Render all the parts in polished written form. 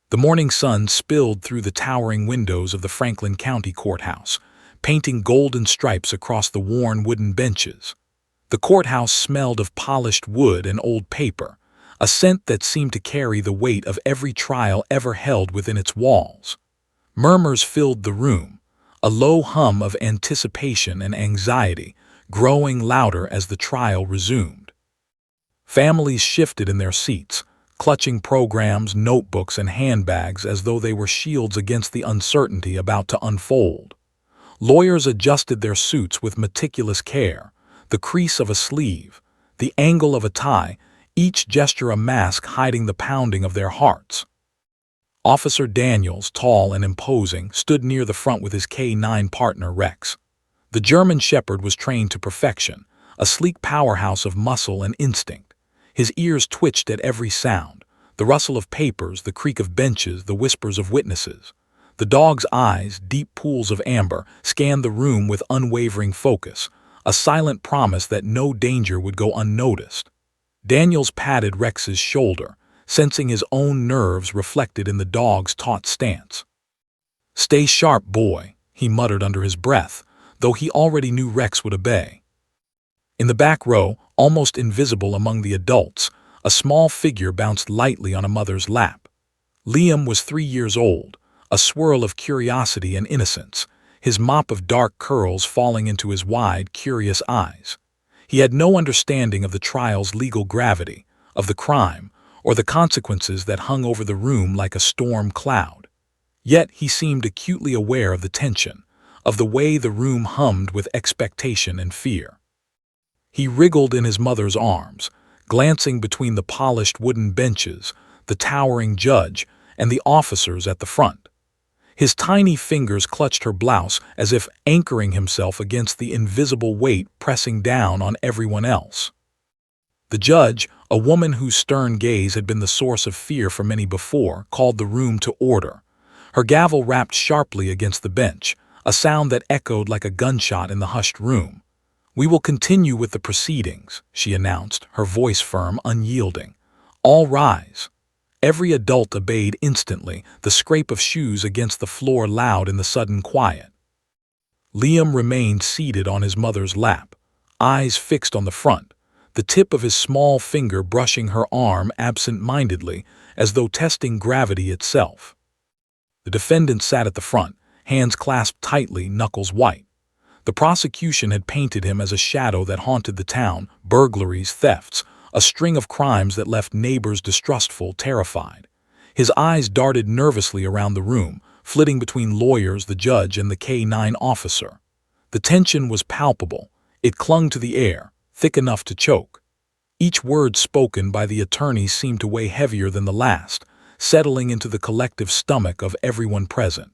The morning sun spilled through the towering windows of the Franklin County Courthouse, painting golden stripes across the worn wooden benches. The courthouse smelled of polished wood and old paper, a scent that seemed to carry the weight of every trial ever held within its walls. Murmurs filled the room, a low hum of anticipation and anxiety, growing louder as the trial resumed. Families shifted in their seats, clutching programs, notebooks, and handbags as though they were shields against the uncertainty about to unfold. Lawyers adjusted their suits with meticulous care, the crease of a sleeve, the angle of a tie, each gesture a mask hiding the pounding of their hearts. Officer Daniels, tall and imposing, stood near the front with his K-9 partner Rex. The German Shepherd was trained to perfection, a sleek powerhouse of muscle and instinct. His ears twitched at every sound, the rustle of papers, the creak of benches, the whispers of witnesses. The dog's eyes, deep pools of amber, scanned the room with unwavering focus, a silent promise that no danger would go unnoticed. Daniels patted Rex's shoulder, sensing his own nerves reflected in the dog's taut stance. "Stay sharp, boy," he muttered under his breath, though he already knew Rex would obey. In the back row, almost invisible among the adults, a small figure bounced lightly on a mother's lap. Liam was 3 years old, a swirl of curiosity and innocence, his mop of dark curls falling into his wide, curious eyes. He had no understanding of the trial's legal gravity, of the crime, or the consequences that hung over the room like a storm cloud. Yet he seemed acutely aware of the tension, of the way the room hummed with expectation and fear. He wriggled in his mother's arms, glancing between the polished wooden benches, the towering judge, and the officers at the front. His tiny fingers clutched her blouse as if anchoring himself against the invisible weight pressing down on everyone else. The judge, a woman whose stern gaze had been the source of fear for many before, called the room to order. Her gavel rapped sharply against the bench, a sound that echoed like a gunshot in the hushed room. "We will continue with the proceedings," she announced, her voice firm, unyielding. "All rise." Every adult obeyed instantly, the scrape of shoes against the floor loud in the sudden quiet. Liam remained seated on his mother's lap, eyes fixed on the front, the tip of his small finger brushing her arm absent-mindedly, as though testing gravity itself. The defendant sat at the front, hands clasped tightly, knuckles white. The prosecution had painted him as a shadow that haunted the town, burglaries, thefts, a string of crimes that left neighbors distrustful, terrified. His eyes darted nervously around the room, flitting between lawyers, the judge, and the K-9 officer. The tension was palpable. It clung to the air, thick enough to choke. Each word spoken by the attorney seemed to weigh heavier than the last, settling into the collective stomach of everyone present.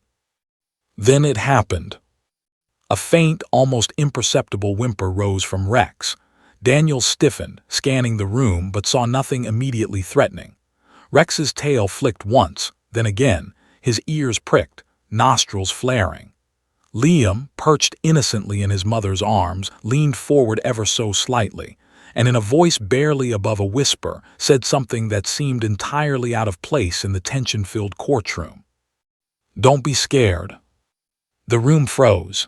Then it happened. A faint, almost imperceptible whimper rose from Rex. Daniel stiffened, scanning the room, but saw nothing immediately threatening. Rex's tail flicked once, then again, his ears pricked, nostrils flaring. Liam, perched innocently in his mother's arms, leaned forward ever so slightly, and in a voice barely above a whisper, said something that seemed entirely out of place in the tension-filled courtroom. "Don't be scared." The room froze.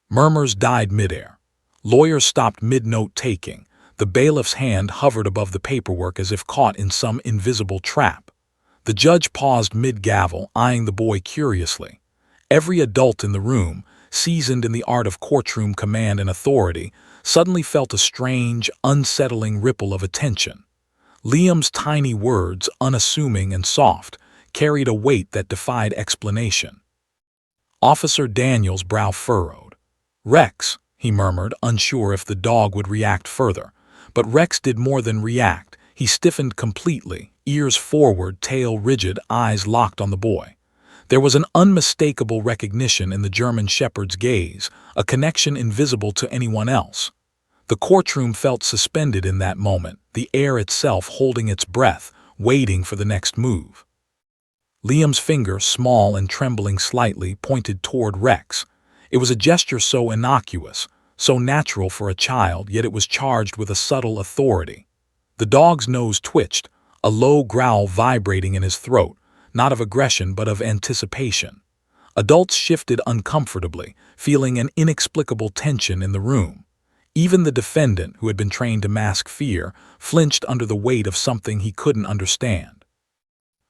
Murmurs died midair. Lawyers stopped mid-note-taking. The bailiff's hand hovered above the paperwork as if caught in some invisible trap. The judge paused mid-gavel, eyeing the boy curiously. Every adult in the room, seasoned in the art of courtroom command and authority, suddenly felt a strange, unsettling ripple of attention. Liam's tiny words, unassuming and soft, carried a weight that defied explanation. Officer Daniels' brow furrowed. "Rex," he murmured, unsure if the dog would react further. But Rex did more than react. He stiffened completely, ears forward, tail rigid, eyes locked on the boy. There was an unmistakable recognition in the German Shepherd's gaze, a connection invisible to anyone else. The courtroom felt suspended in that moment, the air itself holding its breath, waiting for the next move. Liam's finger, small and trembling slightly, pointed toward Rex. It was a gesture so innocuous, so natural for a child, yet it was charged with a subtle authority. The dog's nose twitched, a low growl vibrating in his throat, not of aggression but of anticipation. Adults shifted uncomfortably, feeling an inexplicable tension in the room. Even the defendant, who had been trained to mask fear, flinched under the weight of something he couldn't understand.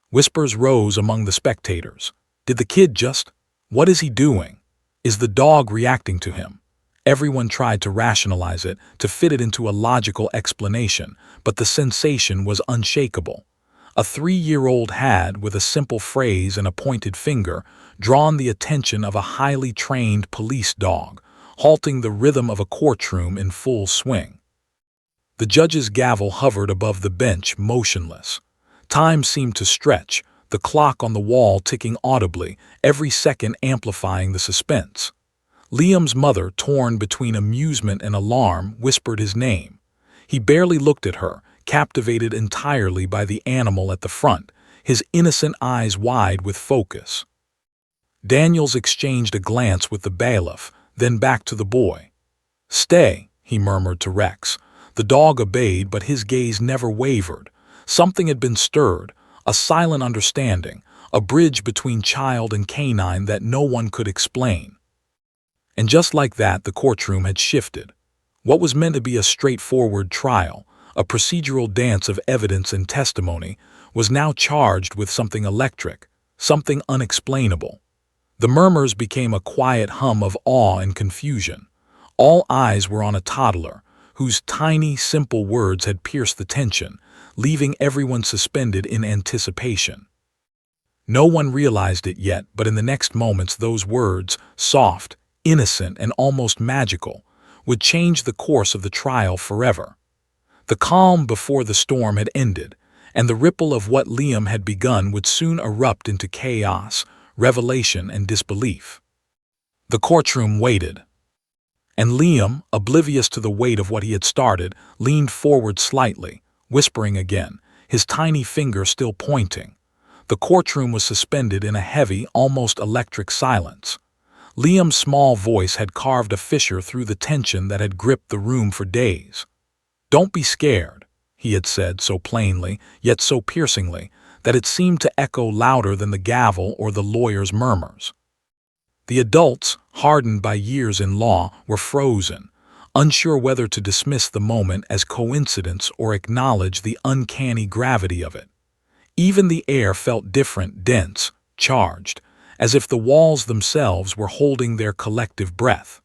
Whispers rose among the spectators. Did the kid just— What is he doing? Is the dog reacting to him? Everyone tried to rationalize it, to fit it into a logical explanation, but the sensation was unshakable. A 3-year-old had, with a simple phrase and a pointed finger, drawn the attention of a highly trained police dog, halting the rhythm of a courtroom in full swing. The judge's gavel hovered above the bench, motionless. Time seemed to stretch, the clock on the wall ticking audibly, every second amplifying the suspense. Liam's mother, torn between amusement and alarm, whispered his name. He barely looked at her, captivated entirely by the animal at the front, his innocent eyes wide with focus. Daniels exchanged a glance with the bailiff, then back to the boy. "Stay," he murmured to Rex. The dog obeyed, but his gaze never wavered. Something had been stirred, a silent understanding, a bridge between child and canine that no one could explain. And just like that, the courtroom had shifted. What was meant to be a straightforward trial, a procedural dance of evidence and testimony, was now charged with something electric, something unexplainable. The murmurs became a quiet hum of awe and confusion. All eyes were on a toddler, whose tiny, simple words had pierced the tension, leaving everyone suspended in anticipation. No one realized it yet, but in the next moments those words, soft, innocent, and almost magical, would change the course of the trial forever. The calm before the storm had ended, and the ripple of what Liam had begun would soon erupt into chaos, revelation, and disbelief. The courtroom waited. And Liam, oblivious to the weight of what he had started, leaned forward slightly, whispering again, his tiny finger still pointing. The courtroom was suspended in a heavy, almost electric silence. Liam's small voice had carved a fissure through the tension that had gripped the room for days. "Don't be scared," he had said so plainly, yet so piercingly, that it seemed to echo louder than the gavel or the lawyer's murmurs. The adults, hardened by years in law, were frozen, unsure whether to dismiss the moment as coincidence or acknowledge the uncanny gravity of it. Even the air felt different, dense, charged, as if the walls themselves were holding their collective breath.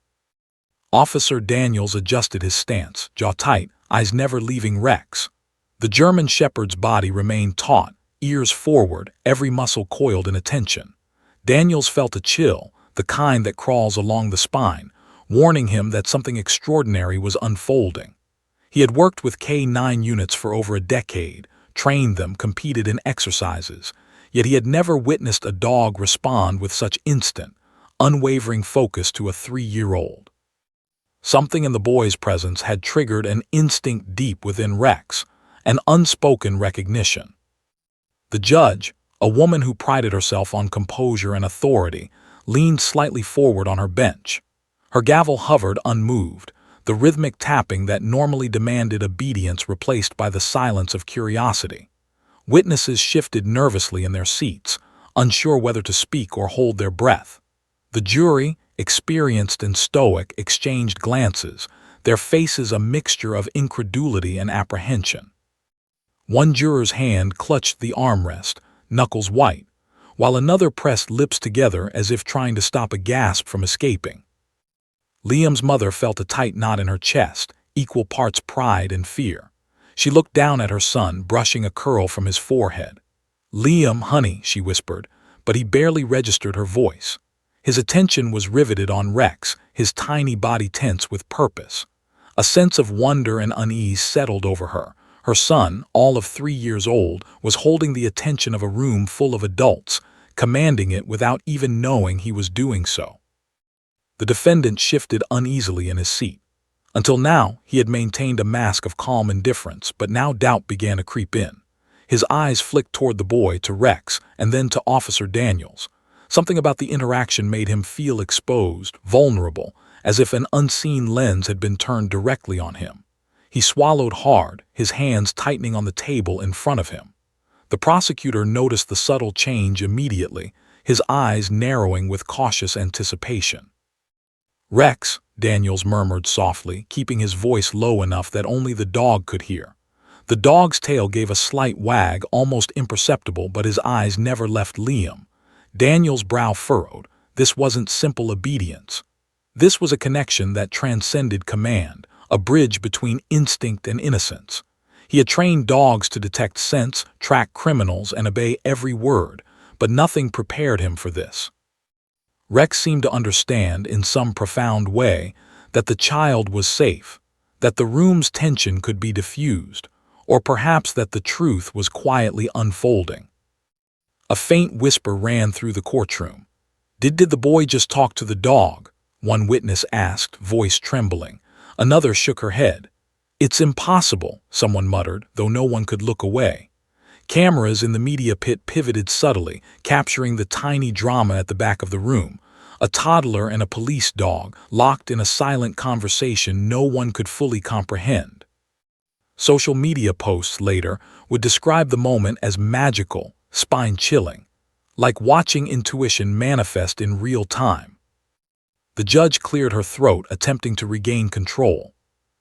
Officer Daniels adjusted his stance, jaw tight, eyes never leaving Rex. The German shepherd's body remained taut, ears forward, every muscle coiled in attention. Daniels felt a chill, the kind that crawls along the spine, warning him that something extraordinary was unfolding. He had worked with K-9 units for over a decade, trained them, competed in exercises, yet he had never witnessed a dog respond with such instant, unwavering focus to a 3-year-old. Something in the boy's presence had triggered an instinct deep within Rex, an unspoken recognition. The judge, a woman who prided herself on composure and authority, leaned slightly forward on her bench. Her gavel hovered unmoved, the rhythmic tapping that normally demanded obedience replaced by the silence of curiosity. Witnesses shifted nervously in their seats, unsure whether to speak or hold their breath. The jury, experienced and stoic, exchanged glances, their faces a mixture of incredulity and apprehension. One juror's hand clutched the armrest, knuckles white, while another pressed lips together as if trying to stop a gasp from escaping. Liam's mother felt a tight knot in her chest, equal parts pride and fear. She looked down at her son, brushing a curl from his forehead. "Liam, honey," she whispered, but he barely registered her voice. His attention was riveted on Rex, his tiny body tense with purpose. A sense of wonder and unease settled over her. Her son, all of 3 years old, was holding the attention of a room full of adults, commanding it without even knowing he was doing so. The defendant shifted uneasily in his seat. Until now, he had maintained a mask of calm indifference, but now doubt began to creep in. His eyes flicked toward the boy, to Rex, and then to Officer Daniels. Something about the interaction made him feel exposed, vulnerable, as if an unseen lens had been turned directly on him. He swallowed hard, his hands tightening on the table in front of him. The prosecutor noticed the subtle change immediately, his eyes narrowing with cautious anticipation. "Rex," Daniels murmured softly, keeping his voice low enough that only the dog could hear. The dog's tail gave a slight wag, almost imperceptible, but his eyes never left Liam. Daniels' brow furrowed. This wasn't simple obedience. This was a connection that transcended command, a bridge between instinct and innocence. He had trained dogs to detect scents, track criminals, and obey every word, but nothing prepared him for this. Rex seemed to understand, in some profound way, that the child was safe, that the room's tension could be diffused, or perhaps that the truth was quietly unfolding. A faint whisper ran through the courtroom. Did the boy just talk to the dog?" one witness asked, voice trembling. Another shook her head. "It's impossible," someone muttered, though no one could look away. Cameras in the media pit pivoted subtly, capturing the tiny drama at the back of the room. A toddler and a police dog, locked in a silent conversation no one could fully comprehend. Social media posts later would describe the moment as magical, spine-chilling, like watching intuition manifest in real time. The judge cleared her throat, attempting to regain control.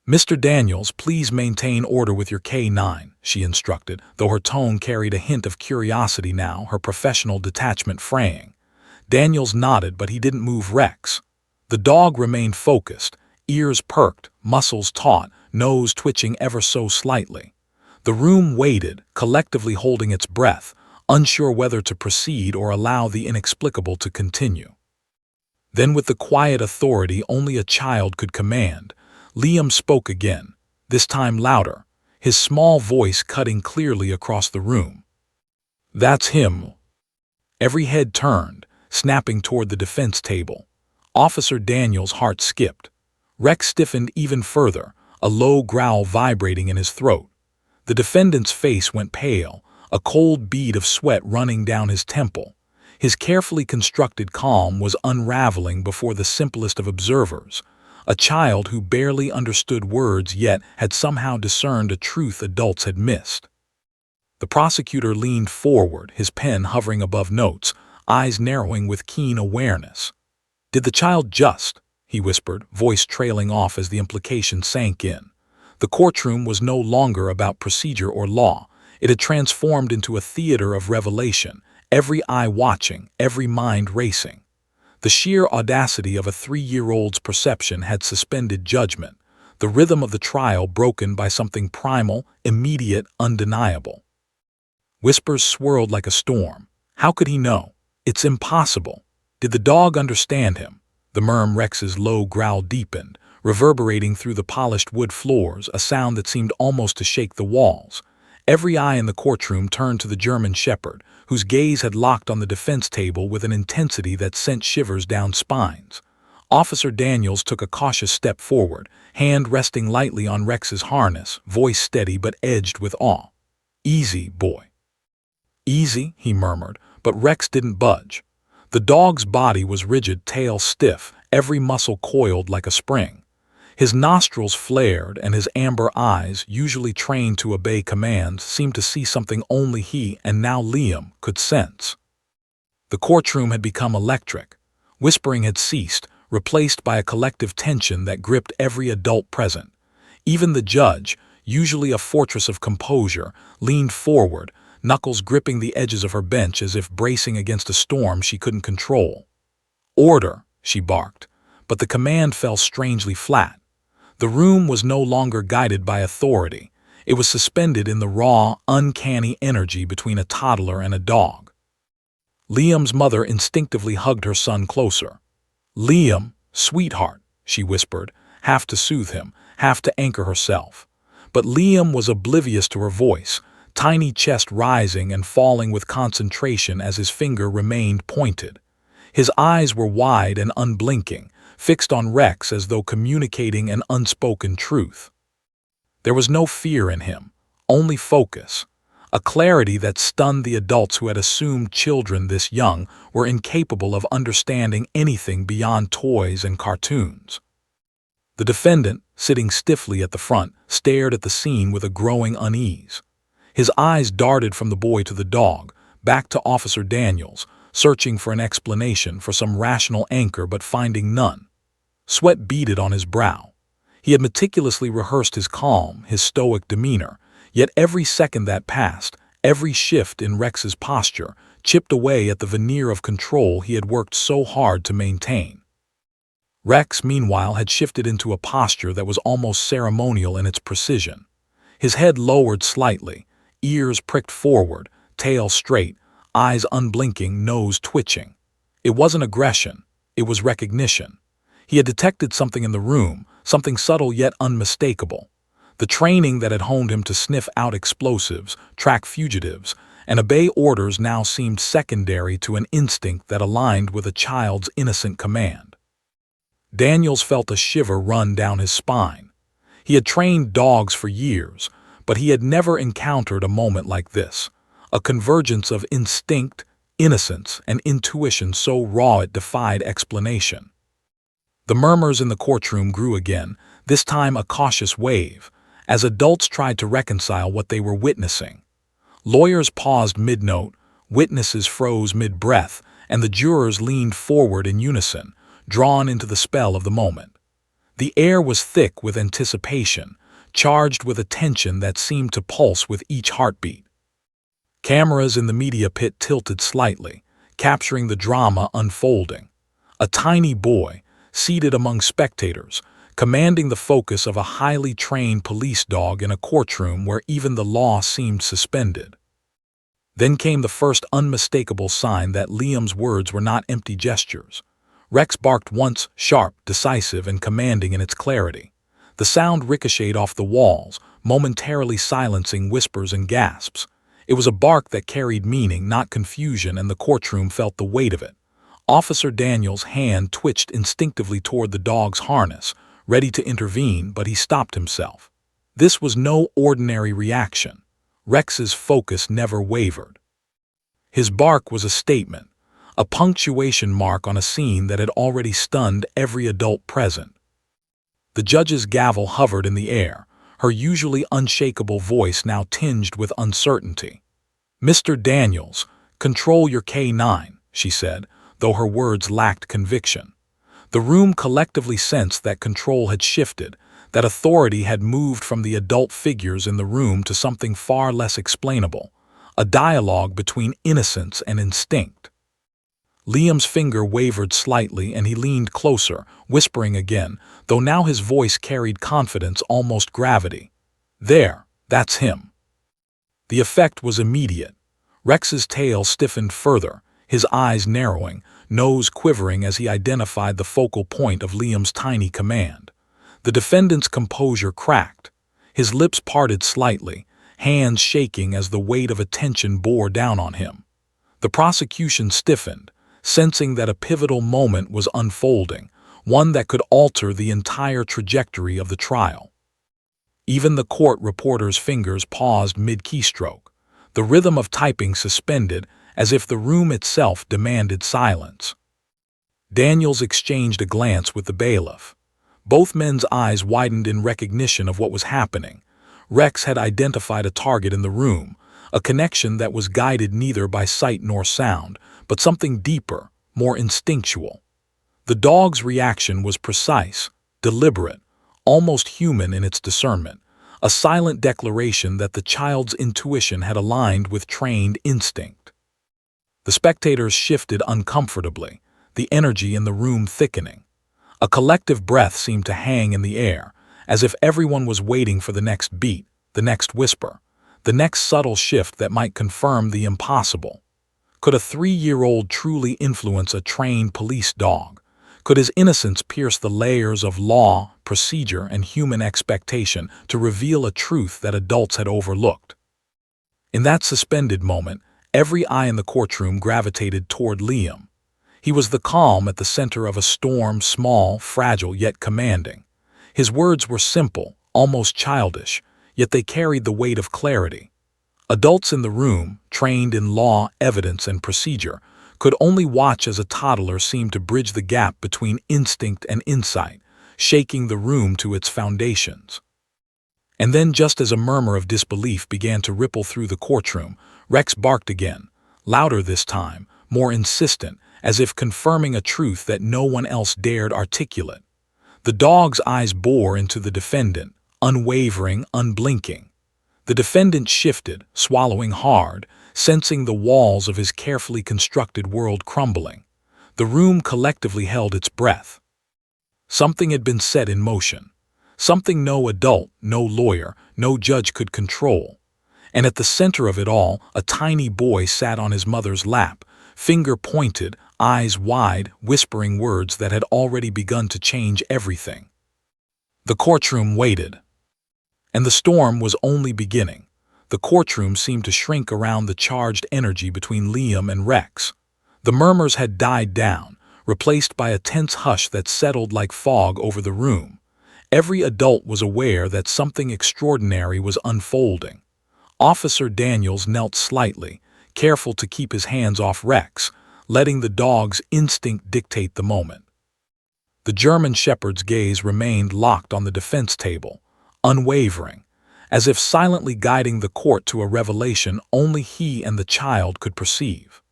"Mr. Daniels, please maintain order with your K9, she instructed, though her tone carried a hint of curiosity now, her professional detachment fraying. Daniels nodded, but he didn't move Rex. The dog remained focused, ears perked, muscles taut, nose twitching ever so slightly. The room waited, collectively holding its breath, unsure whether to proceed or allow the inexplicable to continue. Then, with the quiet authority only a child could command, Liam spoke again, this time louder, his small voice cutting clearly across the room. "That's him." Every head turned, snapping toward the defense table. Officer Daniels' heart skipped. Rex stiffened even further, a low growl vibrating in his throat. The defendant's face went pale, a cold bead of sweat running down his temple. His carefully constructed calm was unraveling before the simplest of observers, a child who barely understood words yet had somehow discerned a truth adults had missed. The prosecutor leaned forward, his pen hovering above notes, eyes narrowing with keen awareness. "Did the child just?" he whispered, voice trailing off as the implication sank in. The courtroom was no longer about procedure or law. It had transformed into a theater of revelation, every eye watching, every mind racing. The sheer audacity of a 3-year-old's perception had suspended judgment, the rhythm of the trial broken by something primal, immediate, undeniable. Whispers swirled like a storm. How could he know? It's impossible. Did the dog understand him? The murmur Rex's low growl deepened, reverberating through the polished wood floors, a sound that seemed almost to shake the walls. Every eye in the courtroom turned to the German shepherd, whose gaze had locked on the defense table with an intensity that sent shivers down spines. Officer Daniels took a cautious step forward, hand resting lightly on Rex's harness, voice steady but edged with awe. "Easy, boy." "Easy," he murmured, but Rex didn't budge. The dog's body was rigid, tail stiff, every muscle coiled like a spring. His nostrils flared, and his amber eyes, usually trained to obey commands, seemed to see something only he, and now Liam, could sense. The courtroom had become electric. Whispering had ceased, replaced by a collective tension that gripped every adult present. Even the judge, usually a fortress of composure, leaned forward, knuckles gripping the edges of her bench as if bracing against a storm she couldn't control. "Order," she barked, but the command fell strangely flat. The room was no longer guided by authority. It was suspended in the raw, uncanny energy between a toddler and a dog. Liam's mother instinctively hugged her son closer. "Liam, sweetheart," she whispered, half to soothe him, half to anchor herself. But Liam was oblivious to her voice, tiny chest rising and falling with concentration as his finger remained pointed. His eyes were wide and unblinking, fixed on Rex as though communicating an unspoken truth. There was no fear in him, only focus, a clarity that stunned the adults who had assumed children this young were incapable of understanding anything beyond toys and cartoons. The defendant, sitting stiffly at the front, stared at the scene with a growing unease. His eyes darted from the boy to the dog, back to Officer Daniels, searching for an explanation, for some rational anchor, but finding none. Sweat beaded on his brow. He had meticulously rehearsed his calm, his stoic demeanor, yet every second that passed, every shift in Rex's posture, chipped away at the veneer of control he had worked so hard to maintain. Rex, meanwhile, had shifted into a posture that was almost ceremonial in its precision. His head lowered slightly, ears pricked forward, tail straight, eyes unblinking, nose twitching. It wasn't aggression, it was recognition. He had detected something in the room, something subtle yet unmistakable. The training that had honed him to sniff out explosives, track fugitives, and obey orders now seemed secondary to an instinct that aligned with a child's innocent command. Daniels felt a shiver run down his spine. He had trained dogs for years, but he had never encountered a moment like this, a convergence of instinct, innocence, and intuition so raw it defied explanation. The murmurs in the courtroom grew again, this time a cautious wave, as adults tried to reconcile what they were witnessing. Lawyers paused mid-note, witnesses froze mid-breath, and the jurors leaned forward in unison, drawn into the spell of the moment. The air was thick with anticipation, charged with a tension that seemed to pulse with each heartbeat. Cameras in the media pit tilted slightly, capturing the drama unfolding. A tiny boy, seated among spectators, commanding the focus of a highly trained police dog in a courtroom where even the law seemed suspended. Then came the first unmistakable sign that Liam's words were not empty gestures. Rex barked once, sharp, decisive, and commanding in its clarity. The sound ricocheted off the walls, momentarily silencing whispers and gasps. It was a bark that carried meaning, not confusion, and the courtroom felt the weight of it. Officer Daniels' hand twitched instinctively toward the dog's harness, ready to intervene, but he stopped himself. This was no ordinary reaction. Rex's focus never wavered. His bark was a statement, a punctuation mark on a scene that had already stunned every adult present. The judge's gavel hovered in the air, her usually unshakable voice now tinged with uncertainty. "Mr. Daniels, control your K9, she said, though her words lacked conviction. The room collectively sensed that control had shifted, that authority had moved from the adult figures in the room to something far less explainable, a dialogue between innocence and instinct. Liam's finger wavered slightly and he leaned closer, whispering again, though now his voice carried confidence, almost gravity. "There, that's him." The effect was immediate. Rex's tail stiffened further, his eyes narrowing, nose quivering as he identified the focal point of Liam's tiny command. The defendant's composure cracked. His lips parted slightly, hands shaking as the weight of attention bore down on him. The prosecution stiffened, sensing that a pivotal moment was unfolding, one that could alter the entire trajectory of the trial. Even the court reporter's fingers paused mid-keystroke, the rhythm of typing suspended as if the room itself demanded silence. Daniels exchanged a glance with the bailiff. Both men's eyes widened in recognition of what was happening. Rex had identified a target in the room, a connection that was guided neither by sight nor sound, but something deeper, more instinctual. The dog's reaction was precise, deliberate, almost human in its discernment, a silent declaration that the child's intuition had aligned with trained instinct. The spectators shifted uncomfortably, the energy in the room thickening. A collective breath seemed to hang in the air, as if everyone was waiting for the next beat, the next whisper, the next subtle shift that might confirm the impossible. Could a 3-year-old truly influence a trained police dog? Could his innocence pierce the layers of law, procedure, and human expectation to reveal a truth that adults had overlooked? In that suspended moment, every eye in the courtroom gravitated toward Liam. He was the calm at the center of a storm, small, fragile, yet commanding. His words were simple, almost childish, yet they carried the weight of clarity. Adults in the room, trained in law, evidence, and procedure, could only watch as a toddler seemed to bridge the gap between instinct and insight, shaking the room to its foundations. And then, just as a murmur of disbelief began to ripple through the courtroom, Rex barked again, louder this time, more insistent, as if confirming a truth that no one else dared articulate. The dog's eyes bore into the defendant, unwavering, unblinking. The defendant shifted, swallowing hard, sensing the walls of his carefully constructed world crumbling. The room collectively held its breath. Something had been set in motion. Something no adult, no lawyer, no judge could control. And at the center of it all, a tiny boy sat on his mother's lap, finger pointed, eyes wide, whispering words that had already begun to change everything. The courtroom waited. And the storm was only beginning. The courtroom seemed to shrink around the charged energy between Liam and Rex. The murmurs had died down, replaced by a tense hush that settled like fog over the room. Every adult was aware that something extraordinary was unfolding. Officer Daniels knelt slightly, careful to keep his hands off Rex, letting the dog's instinct dictate the moment. The German shepherd's gaze remained locked on the defense table, unwavering, as if silently guiding the court to a revelation only he and the child could perceive.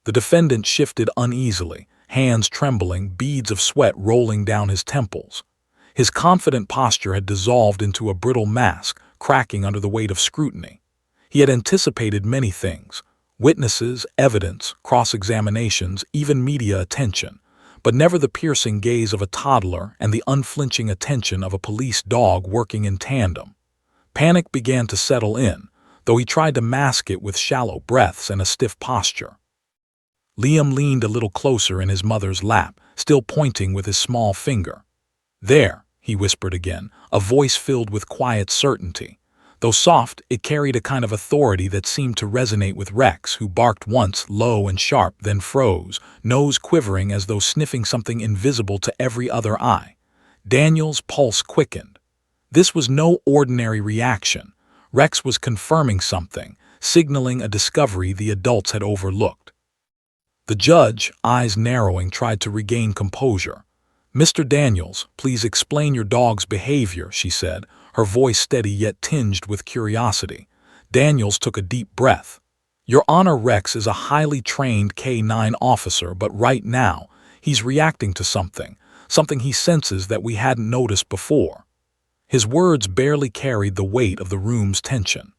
The defendant shifted uneasily, hands trembling, beads of sweat rolling down his temples. His confident posture had dissolved into a brittle mask, cracking under the weight of scrutiny. He had anticipated many things: witnesses, evidence, cross-examinations, even media attention, but never the piercing gaze of a toddler and the unflinching attention of a police dog working in tandem. Panic began to settle in, though he tried to mask it with shallow breaths and a stiff posture. Liam leaned a little closer in his mother's lap, still pointing with his small finger. "There," he whispered again, a voice filled with quiet certainty. Though soft, it carried a kind of authority that seemed to resonate with Rex, who barked once, low and sharp, then froze, nose quivering as though sniffing something invisible to every other eye. Daniel's pulse quickened. This was no ordinary reaction. Rex was confirming something, signaling a discovery the adults had overlooked. The judge, eyes narrowing, tried to regain composure. "Mr. Daniels, please explain your dog's behavior," she said, her voice steady yet tinged with curiosity. Daniels took a deep breath. "Your Honor, Rex is a highly trained K-9 officer, but right now, he's reacting to something he senses that we hadn't noticed before." His words barely carried the weight of the room's tension.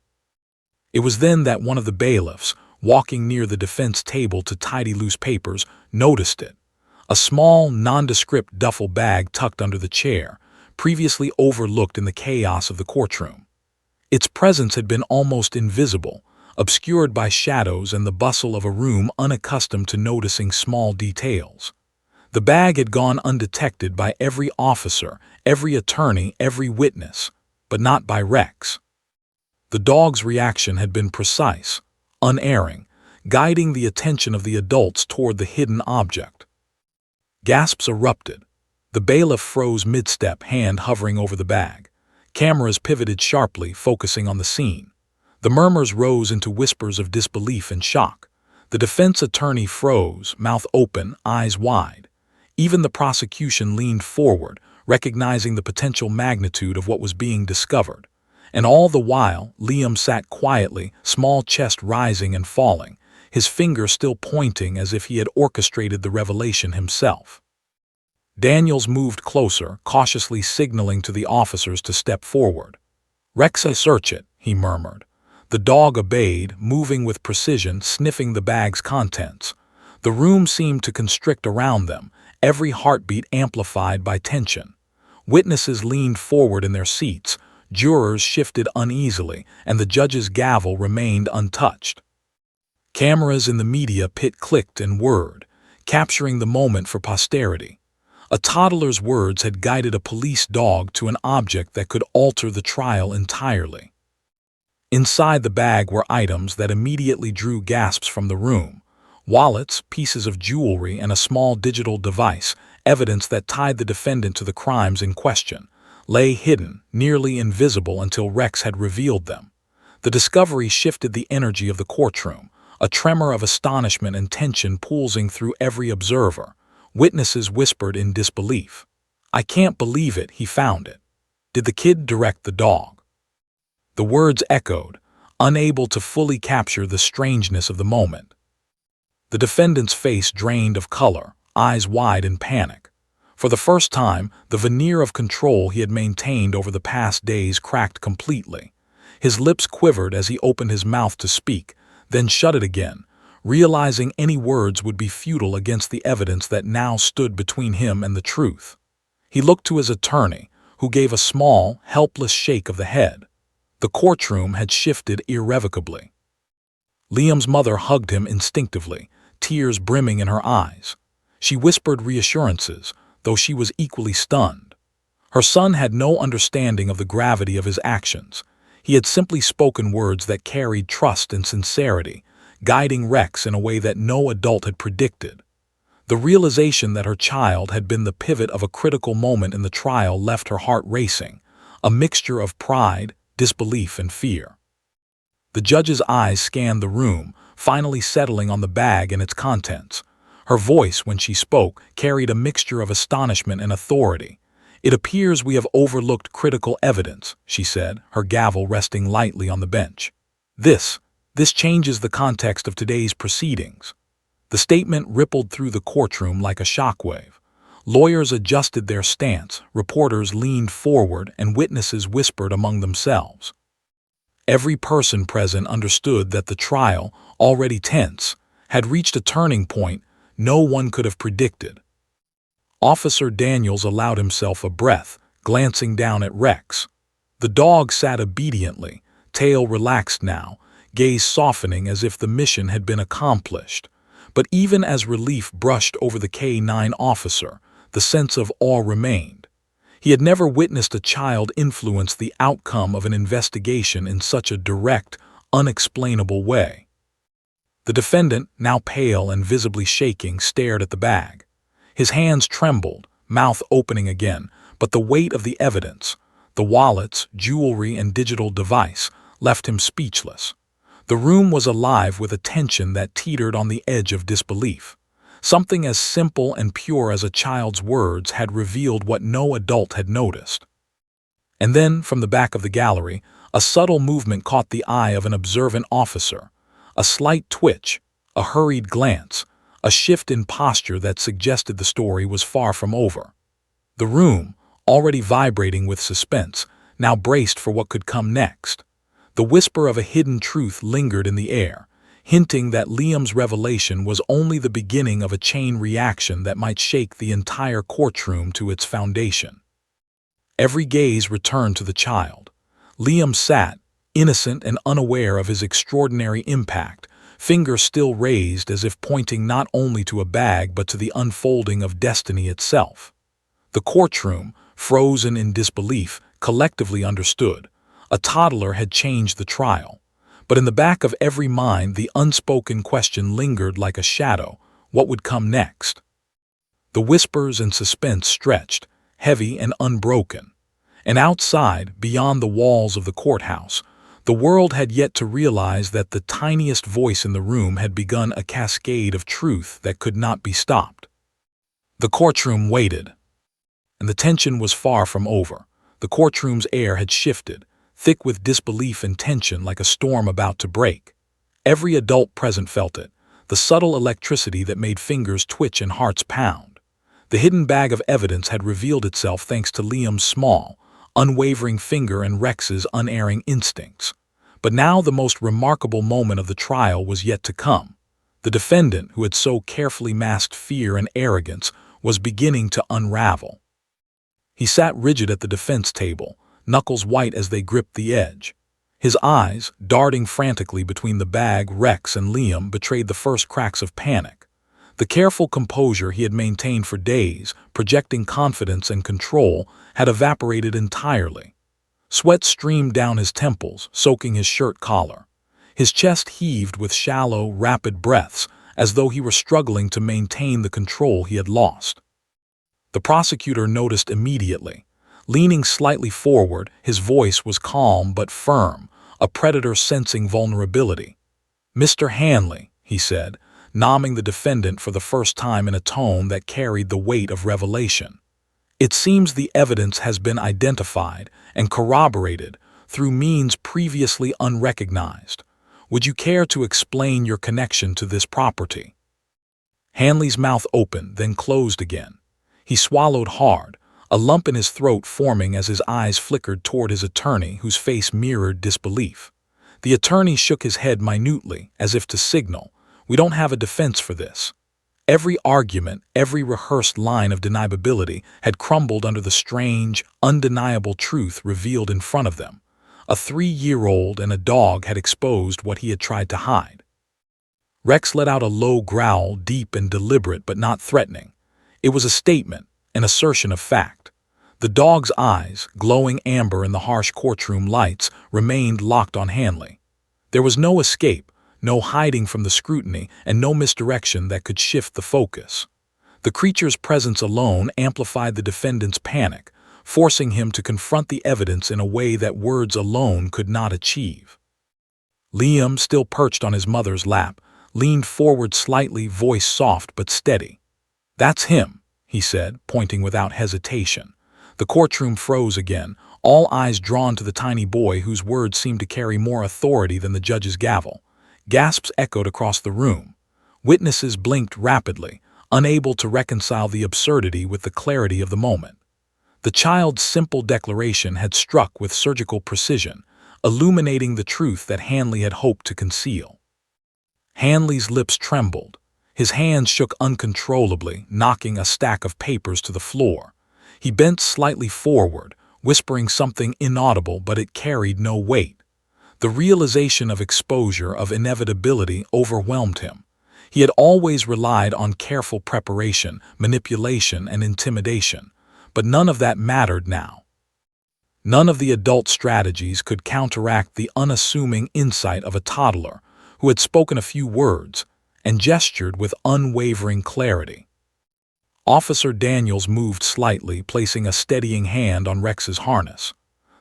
It was then that one of the bailiffs, walking near the defense table to tidy loose papers, noticed it. A small, nondescript duffel bag tucked under the chair, previously overlooked in the chaos of the courtroom. Its presence had been almost invisible, obscured by shadows and the bustle of a room unaccustomed to noticing small details. The bag had gone undetected by every officer, every attorney, every witness, but not by Rex. The dog's reaction had been precise, unerring, guiding the attention of the adults toward the hidden object. Gasps erupted. The bailiff froze mid-step, hand hovering over the bag. Cameras pivoted sharply, focusing on the scene. The murmurs rose into whispers of disbelief and shock. The defense attorney froze, mouth open, eyes wide. Even the prosecution leaned forward, recognizing the potential magnitude of what was being discovered. And all the while, Liam sat quietly, small chest rising and falling, his finger still pointing as if he had orchestrated the revelation himself. Daniels moved closer, cautiously signaling to the officers to step forward. "Rex, search it," he murmured. The dog obeyed, moving with precision, sniffing the bag's contents. The room seemed to constrict around them, every heartbeat amplified by tension. Witnesses leaned forward in their seats, jurors shifted uneasily, and the judge's gavel remained untouched. Cameras in the media pit clicked and whirred, capturing the moment for posterity. A toddler's words had guided a police dog to an object that could alter the trial entirely. Inside the bag were items that immediately drew gasps from the room: wallets, pieces of jewelry, and a small digital device, evidence that tied the defendant to the crimes in question, lay hidden, nearly invisible until Rex had revealed them. The discovery shifted the energy of the courtroom, a tremor of astonishment and tension pulsing through every observer. Witnesses whispered in disbelief. "I can't believe it, he found it. Did the kid direct the dog?" The words echoed, unable to fully capture the strangeness of the moment. The defendant's face drained of color, eyes wide in panic. For the first time, the veneer of control he had maintained over the past days cracked completely. His lips quivered as he opened his mouth to speak, then shut it again, realizing any words would be futile against the evidence that now stood between him and the truth. He looked to his attorney, who gave a small, helpless shake of the head. The courtroom had shifted irrevocably. Liam's mother hugged him instinctively, tears brimming in her eyes. She whispered reassurances, though she was equally stunned. Her son had no understanding of the gravity of his actions. He had simply spoken words that carried trust and sincerity, guiding Rex in a way that no adult had predicted. The realization that her child had been the pivot of a critical moment in the trial left her heart racing, a mixture of pride, disbelief, and fear. The judge's eyes scanned the room, finally settling on the bag and its contents. Her voice, when she spoke, carried a mixture of astonishment and authority. "It appears we have overlooked critical evidence," she said, her gavel resting lightly on the bench. This changes the context of today's proceedings." The statement rippled through the courtroom like a shockwave. Lawyers adjusted their stance, reporters leaned forward, and witnesses whispered among themselves. Every person present understood that the trial, already tense, had reached a turning point no one could have predicted. Officer Daniels allowed himself a breath, glancing down at Rex. The dog sat obediently, tail relaxed now, gaze softening as if the mission had been accomplished. But even as relief brushed over the K-9 officer, the sense of awe remained. He had never witnessed a child influence the outcome of an investigation in such a direct, unexplainable way. The defendant, now pale and visibly shaking, stared at the bag. His hands trembled, mouth opening again, but the weight of the evidence, the wallets, jewelry, and digital device, left him speechless. The room was alive with a tension that teetered on the edge of disbelief. Something as simple and pure as a child's words had revealed what no adult had noticed. And then, from the back of the gallery, a subtle movement caught the eye of an observant officer. A slight twitch, a hurried glance, a shift in posture that suggested the story was far from over. The room, already vibrating with suspense, now braced for what could come next. The whisper of a hidden truth lingered in the air, hinting that Liam's revelation was only the beginning of a chain reaction that might shake the entire courtroom to its foundation. Every gaze returned to the child. Liam sat, innocent and unaware of his extraordinary impact, finger still raised as if pointing not only to a bag but to the unfolding of destiny itself. The courtroom, frozen in disbelief, collectively understood. A toddler had changed the trial. But in the back of every mind, the unspoken question lingered like a shadow: what would come next? The whispers and suspense stretched, heavy and unbroken. And outside, beyond the walls of the courthouse, the world had yet to realize that the tiniest voice in the room had begun a cascade of truth that could not be stopped. The courtroom waited. And the tension was far from over. The courtroom's air had shifted, thick with disbelief and tension like a storm about to break. Every adult present felt it, the subtle electricity that made fingers twitch and hearts pound. The hidden bag of evidence had revealed itself thanks to Liam's small, unwavering finger and Rex's unerring instincts. But now the most remarkable moment of the trial was yet to come. The defendant, who had so carefully masked fear and arrogance, was beginning to unravel. He sat rigid at the defense table, knuckles white as they gripped the edge. His eyes, darting frantically between the bag, Rex, and Liam, betrayed the first cracks of panic. The careful composure he had maintained for days, projecting confidence and control, had evaporated entirely. Sweat streamed down his temples, soaking his shirt collar. His chest heaved with shallow, rapid breaths, as though he were struggling to maintain the control he had lost. The prosecutor noticed immediately. Leaning slightly forward, his voice was calm but firm, a predator sensing vulnerability. "Mr. Hanley," he said, nomming the defendant for the first time in a tone that carried the weight of revelation. "It seems the evidence has been identified and corroborated through means previously unrecognized. Would you care to explain your connection to this property?" Hanley's mouth opened, then closed again. He swallowed hard, a lump in his throat forming as his eyes flickered toward his attorney, whose face mirrored disbelief. The attorney shook his head minutely, as if to signal, "We don't have a defense for this." Every argument, every rehearsed line of deniability had crumbled under the strange, undeniable truth revealed in front of them. A 3-year-old and a dog had exposed what he had tried to hide. Rex let out a low growl, deep and deliberate but not threatening. It was a statement, an assertion of fact. The dog's eyes, glowing amber in the harsh courtroom lights, remained locked on Hanley. There was no escape, no hiding from the scrutiny, and no misdirection that could shift the focus. The creature's presence alone amplified the defendant's panic, forcing him to confront the evidence in a way that words alone could not achieve. Liam, still perched on his mother's lap, leaned forward slightly, voice soft but steady. "That's him," he said, pointing without hesitation. The courtroom froze again, all eyes drawn to the tiny boy whose words seemed to carry more authority than the judge's gavel. Gasps echoed across the room. Witnesses blinked rapidly, unable to reconcile the absurdity with the clarity of the moment. The child's simple declaration had struck with surgical precision, illuminating the truth that Hanley had hoped to conceal. Hanley's lips trembled. His hands shook uncontrollably, knocking a stack of papers to the floor. He bent slightly forward, whispering something inaudible, but it carried no weight. The realization of exposure, of inevitability, overwhelmed him. He had always relied on careful preparation, manipulation, and intimidation, but none of that mattered now. None of the adult strategies could counteract the unassuming insight of a toddler who had spoken a few words and gestured with unwavering clarity. Officer Daniels moved slightly, placing a steadying hand on Rex's harness.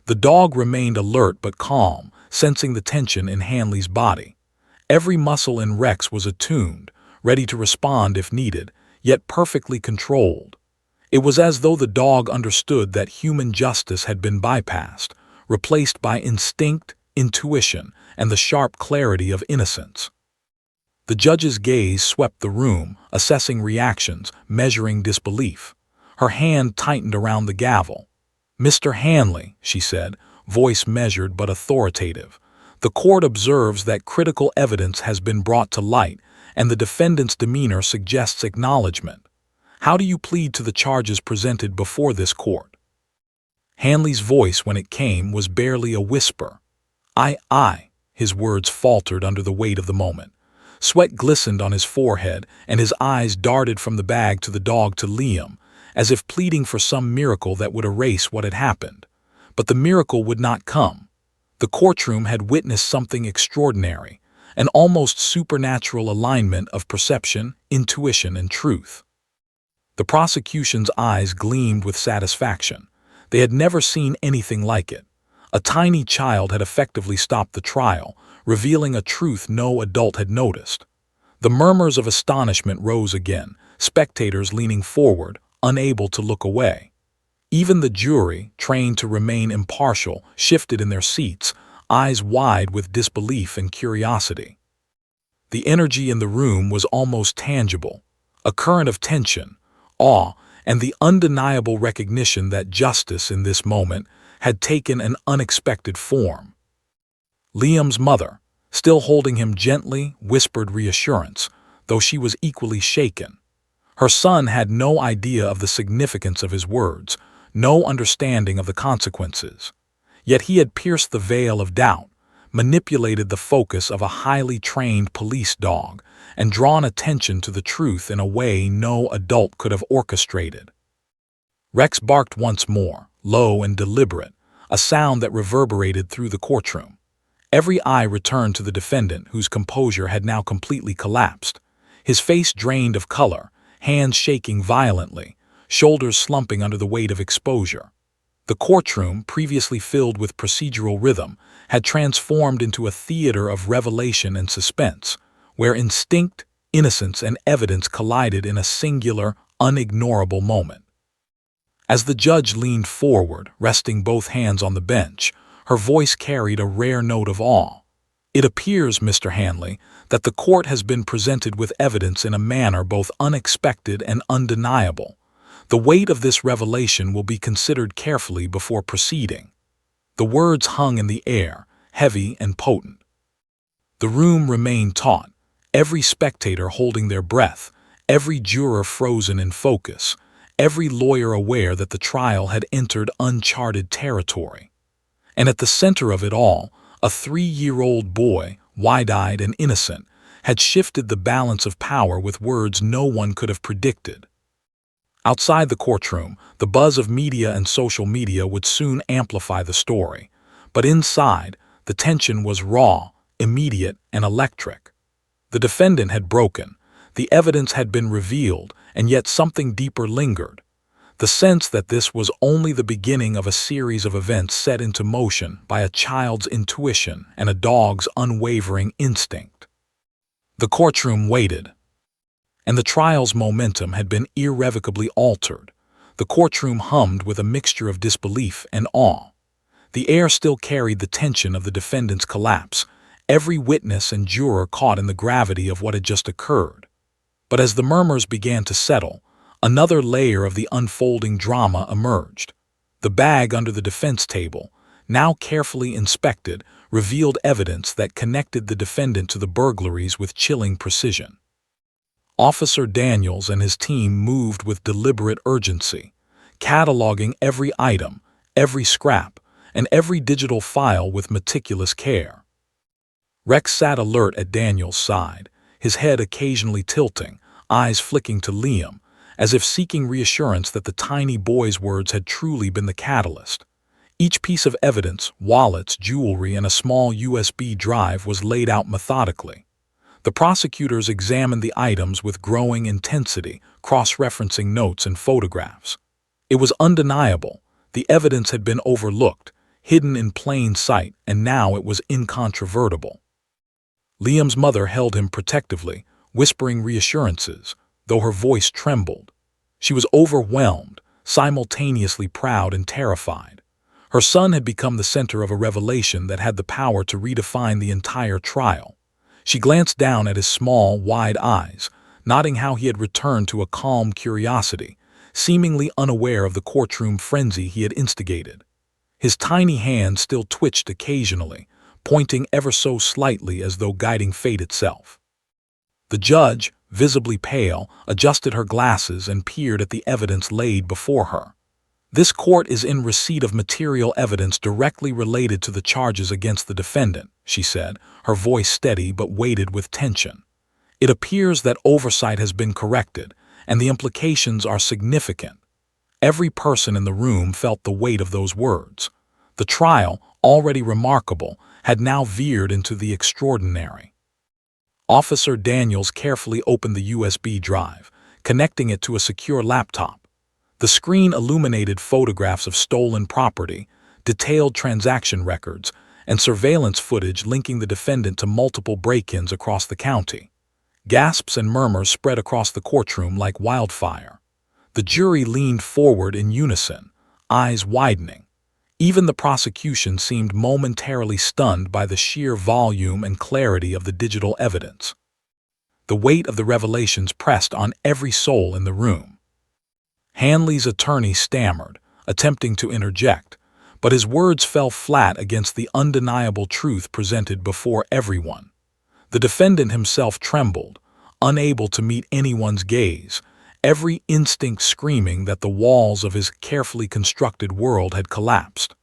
The dog remained alert but calm, sensing the tension in Hanley's body. Every muscle in Rex was attuned, ready to respond if needed, yet perfectly controlled. It was as though the dog understood that human justice had been bypassed, replaced by instinct, intuition, and the sharp clarity of innocence. The judge's gaze swept the room, assessing reactions, measuring disbelief. Her hand tightened around the gavel. "Mr. Hanley," she said, voice measured but authoritative, "the court observes that critical evidence has been brought to light, and the defendant's demeanor suggests acknowledgement. How do you plead to the charges presented before this court?" Hanley's voice, when it came, was barely a whisper. I. His words faltered under the weight of the moment. Sweat glistened on his forehead, and his eyes darted from the bag to the dog to Liam, as if pleading for some miracle that would erase what had happened. But the miracle would not come. The courtroom had witnessed something extraordinary, an almost supernatural alignment of perception, intuition, and truth. The prosecution's eyes gleamed with satisfaction. They had never seen anything like it. A tiny child had effectively stopped the trial, revealing a truth no adult had noticed. The murmurs of astonishment rose again, spectators leaning forward, unable to look away. Even the jury, trained to remain impartial, shifted in their seats, eyes wide with disbelief and curiosity. The energy in the room was almost tangible, a current of tension, awe, and the undeniable recognition that justice in this moment had taken an unexpected form. Liam's mother, still holding him gently, whispered reassurance, though she was equally shaken. Her son had no idea of the significance of his words, no understanding of the consequences. Yet he had pierced the veil of doubt, manipulated the focus of a highly trained police dog, and drawn attention to the truth in a way no adult could have orchestrated. Rex barked once more, low and deliberate, a sound that reverberated through the courtroom. Every eye returned to the defendant, whose composure had now completely collapsed. His face drained of color, hands shaking violently, shoulders slumping under the weight of exposure. The courtroom, previously filled with procedural rhythm, had transformed into a theater of revelation and suspense, where instinct, innocence, and evidence collided in a singular, unignorable moment. As the judge leaned forward, resting both hands on the bench, Her voice carried a rare note of awe. "It appears, Mr. Hanley, that the court has been presented with evidence in a manner both unexpected and undeniable. The weight of this revelation will be considered carefully before proceeding." The words hung in the air, heavy and potent. The room remained taut, every spectator holding their breath, every juror frozen in focus, every lawyer aware that the trial had entered uncharted territory. And at the center of it all, a 3-year-old boy, wide-eyed and innocent, had shifted the balance of power with words no one could have predicted. Outside the courtroom, the buzz of media and social media would soon amplify the story. But inside, the tension was raw, immediate, and electric. The defendant had broken, the evidence had been revealed, and yet something deeper lingered. The sense that this was only the beginning of a series of events set into motion by a child's intuition and a dog's unwavering instinct. The courtroom waited, and the trial's momentum had been irrevocably altered. The courtroom hummed with a mixture of disbelief and awe. The air still carried the tension of the defendant's collapse, every witness and juror caught in the gravity of what had just occurred. But as the murmurs began to settle, another layer of the unfolding drama emerged. The bag under the defense table, now carefully inspected, revealed evidence that connected the defendant to the burglaries with chilling precision. Officer Daniels and his team moved with deliberate urgency, cataloging every item, every scrap, and every digital file with meticulous care. Rex sat alert at Daniels' side, his head occasionally tilting, eyes flicking to Liam, as if seeking reassurance that the tiny boy's words had truly been the catalyst. Each piece of evidence, wallets, jewelry, and a small USB drive was laid out methodically. The prosecutors examined the items with growing intensity, cross-referencing notes and photographs. It was undeniable. The evidence had been overlooked, hidden in plain sight, and now it was incontrovertible. Liam's mother held him protectively, whispering reassurances, though her voice trembled. She was overwhelmed, simultaneously proud and terrified. Her son had become the center of a revelation that had the power to redefine the entire trial. She glanced down at his small, wide eyes, noting how he had returned to a calm curiosity, seemingly unaware of the courtroom frenzy he had instigated. His tiny hand still twitched occasionally, pointing ever so slightly as though guiding fate itself. The judge, visibly pale, adjusted her glasses and peered at the evidence laid before her. "This court is in receipt of material evidence directly related to the charges against the defendant," she said, her voice steady but weighted with tension. "It appears that oversight has been corrected, and the implications are significant." Every person in the room felt the weight of those words. The trial, already remarkable, had now veered into the extraordinary. Officer Daniels carefully opened the USB drive, connecting it to a secure laptop. The screen illuminated photographs of stolen property, detailed transaction records, and surveillance footage linking the defendant to multiple break-ins across the county. Gasps and murmurs spread across the courtroom like wildfire. The jury leaned forward in unison, eyes widening. Even the prosecution seemed momentarily stunned by the sheer volume and clarity of the digital evidence. The weight of the revelations pressed on every soul in the room. Hanley's attorney stammered, attempting to interject, but his words fell flat against the undeniable truth presented before everyone. The defendant himself trembled, unable to meet anyone's gaze, every instinct screaming that the walls of his carefully constructed world had collapsed.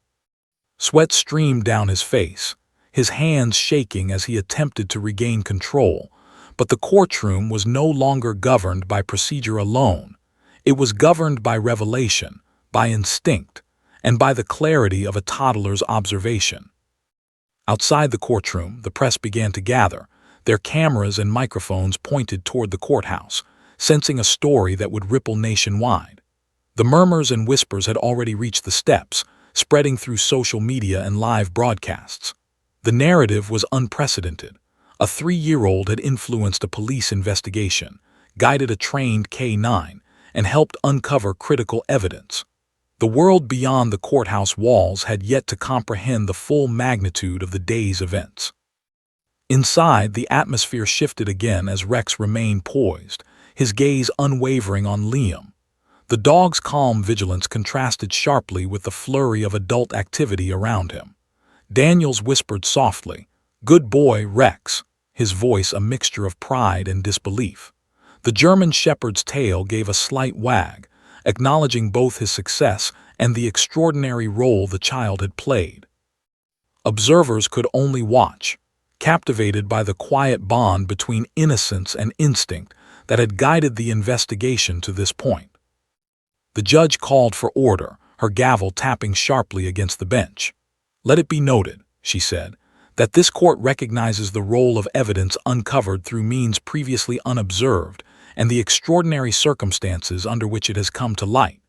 Sweat streamed down his face, his hands shaking as he attempted to regain control, but the courtroom was no longer governed by procedure alone. It was governed by revelation, by instinct, and by the clarity of a toddler's observation. Outside the courtroom, the press began to gather, their cameras and microphones pointed toward the courthouse, sensing a story that would ripple nationwide. The murmurs and whispers had already reached the steps, spreading through social media and live broadcasts. The narrative was unprecedented. A 3-year-old had influenced a police investigation, guided a trained K-9, and helped uncover critical evidence. The world beyond the courthouse walls had yet to comprehend the full magnitude of the day's events. Inside, the atmosphere shifted again as Rex remained poised, his gaze unwavering on Liam. The dog's calm vigilance contrasted sharply with the flurry of adult activity around him. Daniels whispered softly, "Good boy, Rex," his voice a mixture of pride and disbelief. The German shepherd's tail gave a slight wag, acknowledging both his success and the extraordinary role the child had played. Observers could only watch, captivated by the quiet bond between innocence and instinct that had guided the investigation to this point. The judge called for order, her gavel tapping sharply against the bench. "Let it be noted," she said, "that this court recognizes the role of evidence uncovered through means previously unobserved and the extraordinary circumstances under which it has come to light."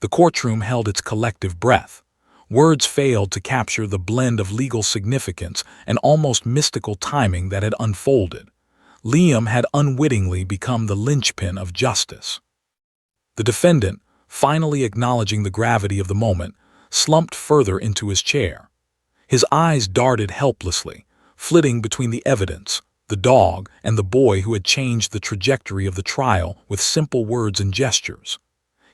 The courtroom held its collective breath. Words failed to capture the blend of legal significance and almost mystical timing that had unfolded. Liam had unwittingly become the linchpin of justice. The defendant, finally acknowledging the gravity of the moment, slumped further into his chair. His eyes darted helplessly, flitting between the evidence, the dog, and the boy who had changed the trajectory of the trial with simple words and gestures.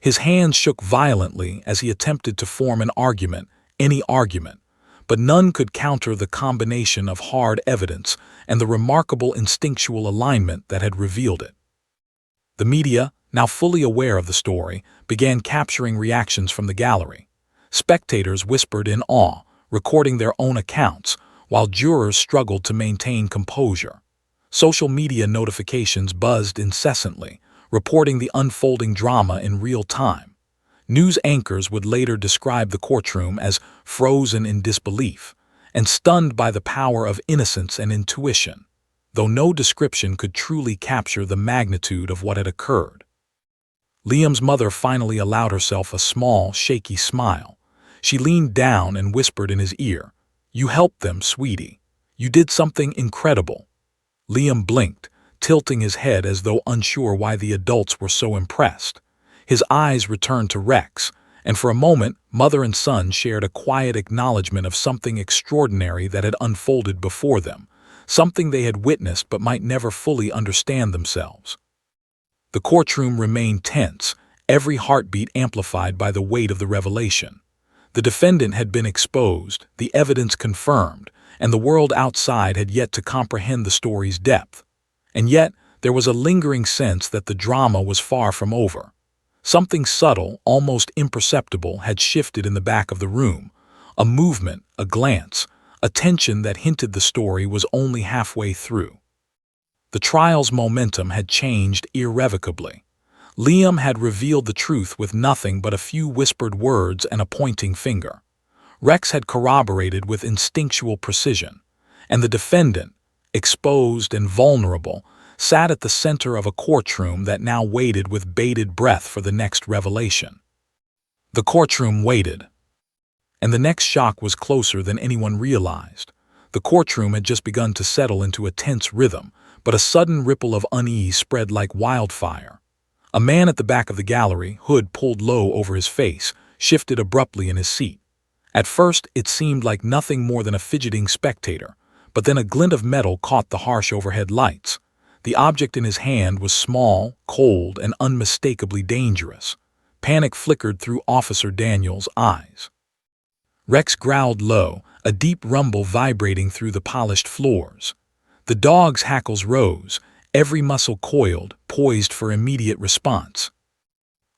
His hands shook violently as he attempted to form an argument, any argument, but none could counter the combination of hard evidence and the remarkable instinctual alignment that had revealed it. The media, now fully aware of the story, began capturing reactions from the gallery. Spectators whispered in awe, recording their own accounts, while jurors struggled to maintain composure. Social media notifications buzzed incessantly, reporting the unfolding drama in real time. News anchors would later describe the courtroom as frozen in disbelief and stunned by the power of innocence and intuition, though no description could truly capture the magnitude of what had occurred. Liam's mother finally allowed herself a small, shaky smile. She leaned down and whispered in his ear, "You helped them, sweetie. You did something incredible." Liam blinked, tilting his head as though unsure why the adults were so impressed. His eyes returned to Rex, and for a moment, mother and son shared a quiet acknowledgement of something extraordinary that had unfolded before them, something they had witnessed but might never fully understand themselves. The courtroom remained tense, every heartbeat amplified by the weight of the revelation. The defendant had been exposed, the evidence confirmed, and the world outside had yet to comprehend the story's depth. And yet, there was a lingering sense that the drama was far from over. Something subtle, almost imperceptible, had shifted in the back of the room. A movement, a glance, a tension that hinted the story was only halfway through. The trial's momentum had changed irrevocably. Liam had revealed the truth with nothing but a few whispered words and a pointing finger. Rex had corroborated with instinctual precision, and the defendant, exposed and vulnerable, sat at the center of a courtroom that now waited with bated breath for the next revelation. The courtroom waited, and the next shock was closer than anyone realized. The courtroom had just begun to settle into a tense rhythm, but a sudden ripple of unease spread like wildfire. A man at the back of the gallery, hood pulled low over his face, shifted abruptly in his seat. At first, it seemed like nothing more than a fidgeting spectator, but then a glint of metal caught the harsh overhead lights. The object in his hand was small, cold, and unmistakably dangerous. Panic flickered through Officer Daniels' eyes. Rex growled low, a deep rumble vibrating through the polished floors. The dog's hackles rose, every muscle coiled, poised for immediate response.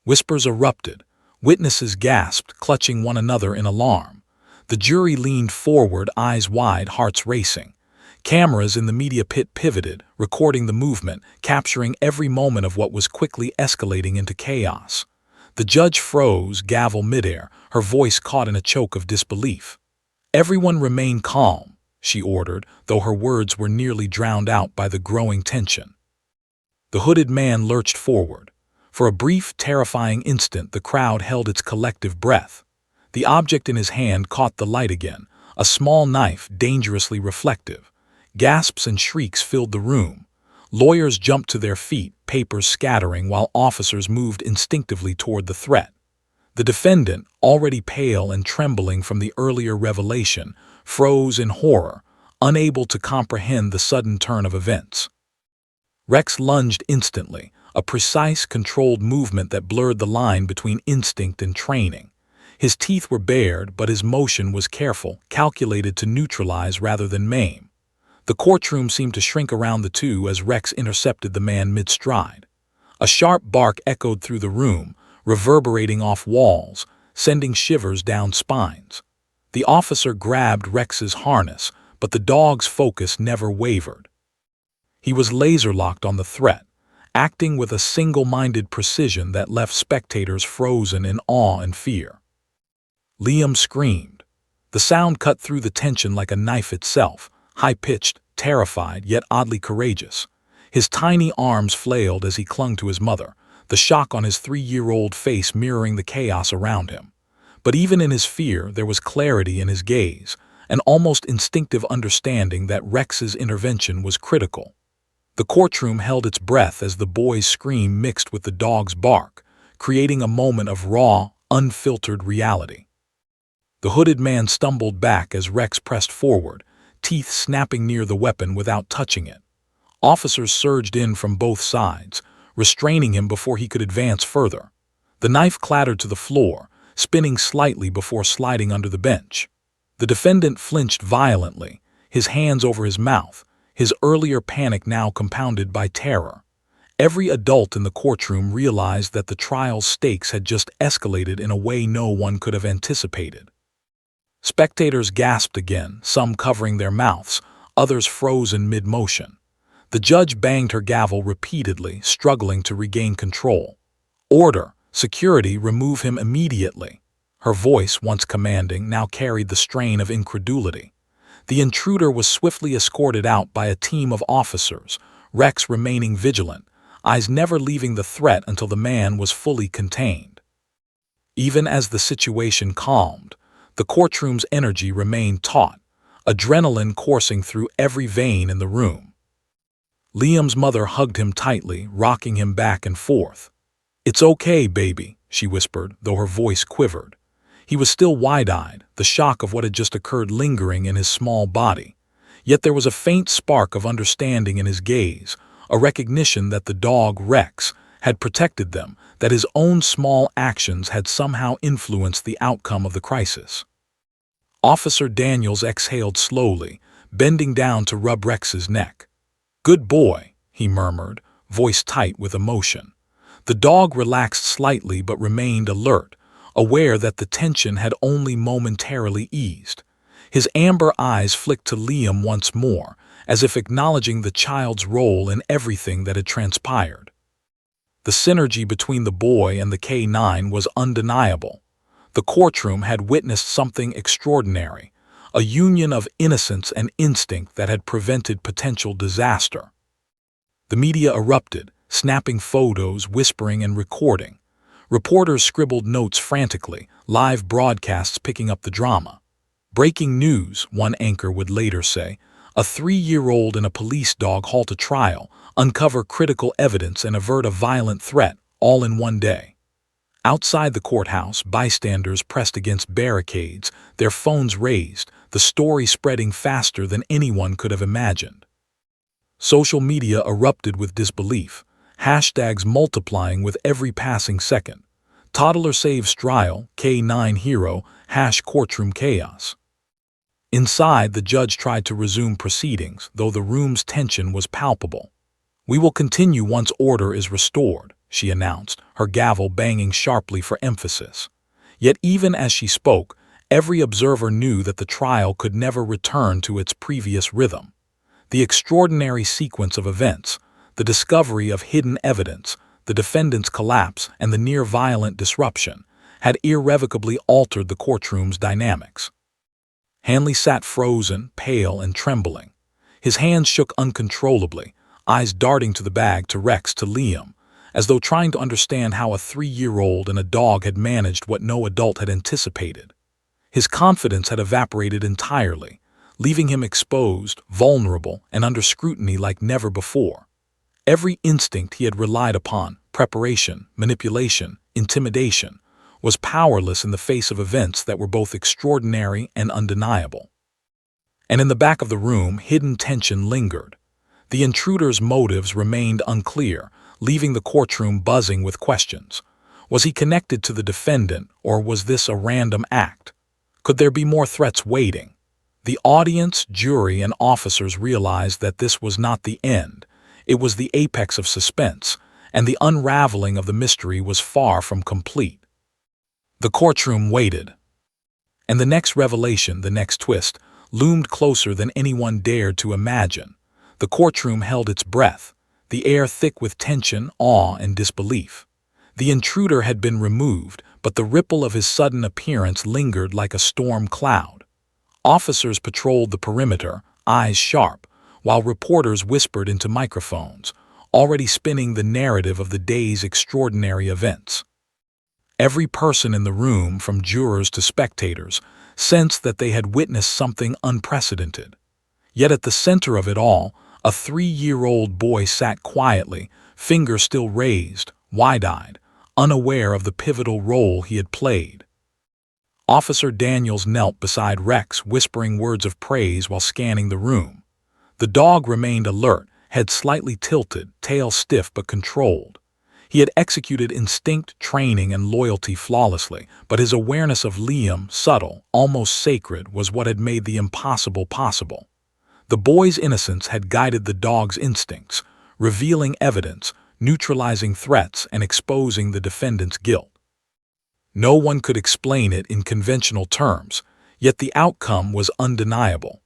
Whispers erupted. Witnesses gasped, clutching one another in alarm. The jury leaned forward, eyes wide, hearts racing. Cameras in the media pit pivoted, recording the movement, capturing every moment of what was quickly escalating into chaos. The judge froze, gavel midair, her voice caught in a choke of disbelief. "Everyone remain calm," she ordered, though her words were nearly drowned out by the growing tension. The hooded man lurched forward. For a brief, terrifying instant, the crowd held its collective breath. The object in his hand caught the light again, a small knife, dangerously reflective. Gasps and shrieks filled the room. Lawyers jumped to their feet, papers scattering while officers moved instinctively toward the threat. The defendant, already pale and trembling from the earlier revelation, froze in horror, unable to comprehend the sudden turn of events. Rex lunged instantly, a precise, controlled movement that blurred the line between instinct and training. His teeth were bared, but his motion was careful, calculated to neutralize rather than maim. The courtroom seemed to shrink around the two as Rex intercepted the man mid-stride. A sharp bark echoed through the room, reverberating off walls, sending shivers down spines. The officer grabbed Rex's harness, but the dog's focus never wavered. He was laser-locked on the threat, acting with a single-minded precision that left spectators frozen in awe and fear. Liam screamed. The sound cut through the tension like a knife itself, high-pitched, terrified, yet oddly courageous. His tiny arms flailed as he clung to his mother, the shock on his 3-year-old face mirroring the chaos around him. But even in his fear, there was clarity in his gaze, an almost instinctive understanding that Rex's intervention was critical. The courtroom held its breath as the boy's scream mixed with the dog's bark, creating a moment of raw, unfiltered reality. The hooded man stumbled back as Rex pressed forward, teeth snapping near the weapon without touching it. Officers surged in from both sides, restraining him before he could advance further. The knife clattered to the floor, spinning slightly before sliding under the bench. The defendant flinched violently, his hands over his mouth, his earlier panic now compounded by terror. Every adult in the courtroom realized that the trial's stakes had just escalated in a way no one could have anticipated. Spectators gasped again, some covering their mouths, others froze in mid-motion. The judge banged her gavel repeatedly, struggling to regain control. "Order! Security, remove him immediately!" Her voice, once commanding, now carried the strain of incredulity. The intruder was swiftly escorted out by a team of officers, Rex remaining vigilant, eyes never leaving the threat until the man was fully contained. Even as the situation calmed, the courtroom's energy remained taut, adrenaline coursing through every vein in the room. Liam's mother hugged him tightly, rocking him back and forth. "It's okay, baby," she whispered, though her voice quivered. He was still wide-eyed, the shock of what had just occurred lingering in his small body. Yet there was a faint spark of understanding in his gaze, a recognition that the dog, Rex, had protected them, that his own small actions had somehow influenced the outcome of the crisis. Officer Daniels exhaled slowly, bending down to rub Rex's neck. "Good boy," he murmured, voice tight with emotion. The dog relaxed slightly but remained alert, aware that the tension had only momentarily eased. His amber eyes flicked to Liam once more, as if acknowledging the child's role in everything that had transpired. The synergy between the boy and the K9 was undeniable. The courtroom had witnessed something extraordinary, a union of innocence and instinct that had prevented potential disaster. The media erupted, snapping photos, whispering and recording. Reporters scribbled notes frantically, live broadcasts picking up the drama. "Breaking news," one anchor would later say. "A 3-year-old and a police dog halt a trial, uncover critical evidence and avert a violent threat, all in one day." Outside the courthouse, bystanders pressed against barricades, their phones raised, the story spreading faster than anyone could have imagined. Social media erupted with disbelief, hashtags multiplying with every passing second. "Toddler saves trial, K9 hero, #courtroom chaos." Inside, the judge tried to resume proceedings, though the room's tension was palpable. "We will continue once order is restored," she announced, her gavel banging sharply for emphasis. Yet even as she spoke, every observer knew that the trial could never return to its previous rhythm. The extraordinary sequence of events, the discovery of hidden evidence, the defendant's collapse, and the near-violent disruption, had irrevocably altered the courtroom's dynamics. Hanley sat frozen, pale, and trembling. His hands shook uncontrollably, eyes darting to the bag, to Rex, to Liam, as though trying to understand how a 3-year-old and a dog had managed what no adult had anticipated. His confidence had evaporated entirely, leaving him exposed, vulnerable, and under scrutiny like never before. Every instinct he had relied upon, preparation, manipulation, intimidation, was powerless in the face of events that were both extraordinary and undeniable. And in the back of the room, hidden tension lingered. The intruder's motives remained unclear, leaving the courtroom buzzing with questions. Was he connected to the defendant, or was this a random act? Could there be more threats waiting? The audience, jury, and officers realized that this was not the end. It was the apex of suspense, and the unraveling of the mystery was far from complete. The courtroom waited. And the next revelation, the next twist, loomed closer than anyone dared to imagine. The courtroom held its breath, the air thick with tension, awe, and disbelief. The intruder had been removed, but the ripple of his sudden appearance lingered like a storm cloud. Officers patrolled the perimeter, eyes sharp, while reporters whispered into microphones, already spinning the narrative of the day's extraordinary events. Every person in the room, from jurors to spectators, sensed that they had witnessed something unprecedented. Yet at the center of it all, a 3-year-old boy sat quietly, finger still raised, wide-eyed, unaware of the pivotal role he had played. Officer Daniels knelt beside Rex, whispering words of praise while scanning the room. The dog remained alert, head slightly tilted, tail stiff but controlled. He had executed instinct, training, and loyalty flawlessly, but his awareness of Liam, subtle, almost sacred, was what had made the impossible possible. The boy's innocence had guided the dog's instincts, revealing evidence, neutralizing threats, and exposing the defendant's guilt. No one could explain it in conventional terms, yet the outcome was undeniable.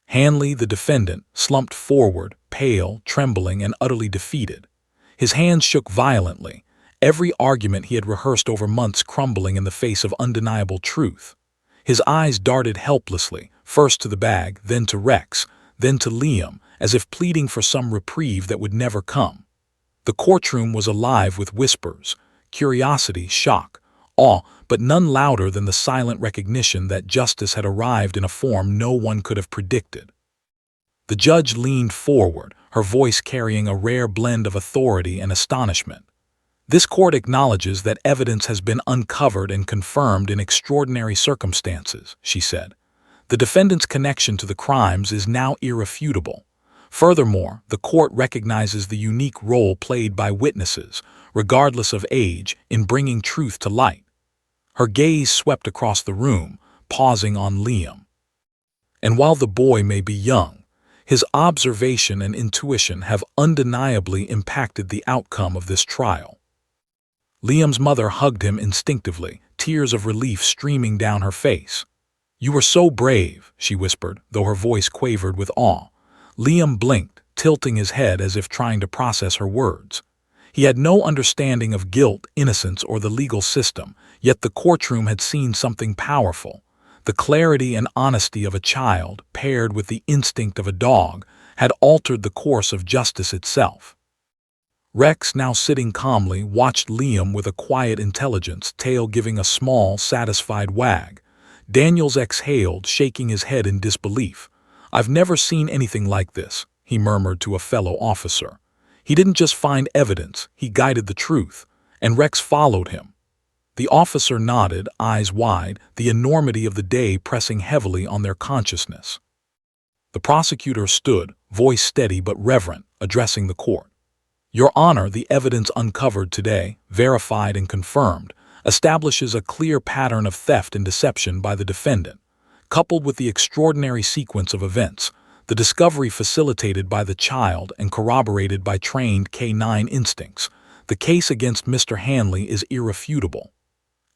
Hanley, the defendant, slumped forward, pale, trembling, and utterly defeated. His hands shook violently, every argument he had rehearsed over months crumbling in the face of undeniable truth. His eyes darted helplessly, first to the bag, then to Rex, then to Liam, as if pleading for some reprieve that would never come. The courtroom was alive with whispers, curiosity, shock, awe, but none louder than the silent recognition that justice had arrived in a form no one could have predicted. The judge leaned forward, her voice carrying a rare blend of authority and astonishment. This court acknowledges that evidence has been uncovered and confirmed in extraordinary circumstances, she said. The defendant's connection to the crimes is now irrefutable. Furthermore, the court recognizes the unique role played by witnesses, regardless of age, in bringing truth to light. Her gaze swept across the room, pausing on Liam. And while the boy may be young, his observation and intuition have undeniably impacted the outcome of this trial. Liam's mother hugged him instinctively, tears of relief streaming down her face. "You were so brave," she whispered, though her voice quavered with awe. Liam blinked, tilting his head as if trying to process her words. He had no understanding of guilt, innocence, or the legal system, yet the courtroom had seen something powerful. The clarity and honesty of a child, paired with the instinct of a dog, had altered the course of justice itself. Rex, now sitting calmly, watched Liam with a quiet intelligence, tail giving a small, satisfied wag. Daniels exhaled, shaking his head in disbelief. "I've never seen anything like this," he murmured to a fellow officer. He didn't just find evidence, he guided the truth, and Rex followed him. The officer nodded, eyes wide, the enormity of the day pressing heavily on their consciousness. The prosecutor stood, voice steady but reverent, addressing the court. "Your Honor, the evidence uncovered today, verified and confirmed, establishes a clear pattern of theft and deception by the defendant. Coupled with the extraordinary sequence of events, the discovery facilitated by the child and corroborated by trained K-9 instincts, the case against Mr. Hanley is irrefutable."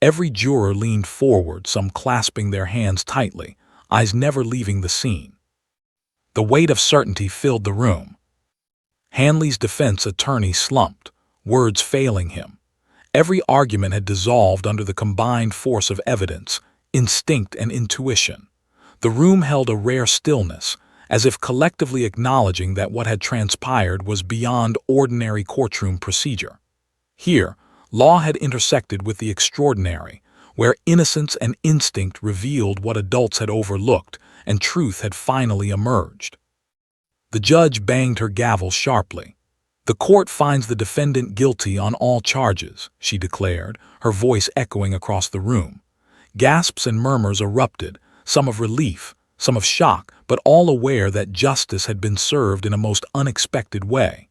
Every juror leaned forward, some clasping their hands tightly, eyes never leaving the scene. The weight of certainty filled the room. Hanley's defense attorney slumped, words failing him. Every argument had dissolved under the combined force of evidence, instinct, and intuition. The room held a rare stillness, as if collectively acknowledging that what had transpired was beyond ordinary courtroom procedure. Here, law had intersected with the extraordinary, where innocence and instinct revealed what adults had overlooked, and truth had finally emerged. The judge banged her gavel sharply. "The court finds the defendant guilty on all charges," she declared, her voice echoing across the room. Gasps and murmurs erupted, some of relief, some of shock, but all aware that justice had been served in a most unexpected way.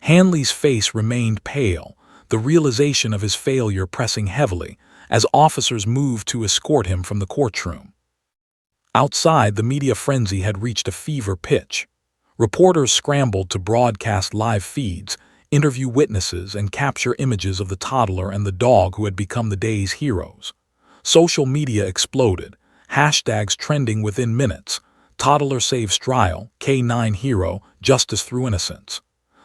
Hanley's face remained pale, the realization of his failure pressing heavily, as officers moved to escort him from the courtroom. Outside, the media frenzy had reached a fever pitch. Reporters scrambled to broadcast live feeds, interview witnesses, and capture images of the toddler and the dog who had become the day's heroes. Social media exploded, hashtags trending within minutes: "Toddler saves trial," "K9 hero," "Justice through innocence."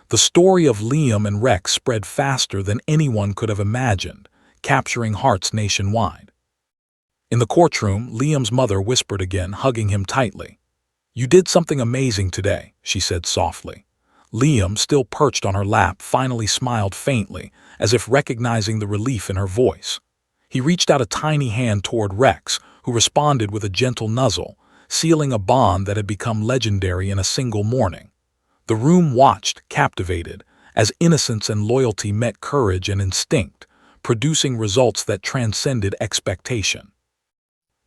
The story of Liam and Rex spread faster than anyone could have imagined, capturing hearts nationwide. In the courtroom, Liam's mother whispered again, hugging him tightly. "You did something amazing today," she said softly. Liam, still perched on her lap, finally smiled faintly, as if recognizing the relief in her voice. He reached out a tiny hand toward Rex, who responded with a gentle nuzzle, sealing a bond that had become legendary in a single morning. The room watched, captivated, as innocence and loyalty met courage and instinct, producing results that transcended expectation.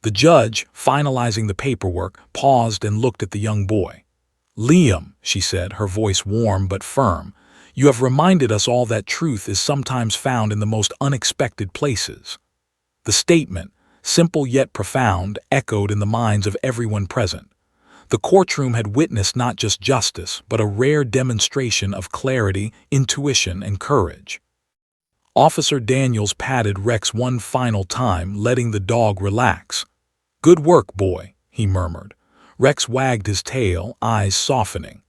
The judge, finalizing the paperwork, paused and looked at the young boy. "Liam," she said, her voice warm but firm, "you have reminded us all that truth is sometimes found in the most unexpected places." The statement, simple yet profound, echoed in the minds of everyone present. The courtroom had witnessed not just justice, but a rare demonstration of clarity, intuition, and courage. Officer Daniels patted Rex one final time, letting the dog relax. "Good work, boy," he murmured. Rex wagged his tail, eyes softening.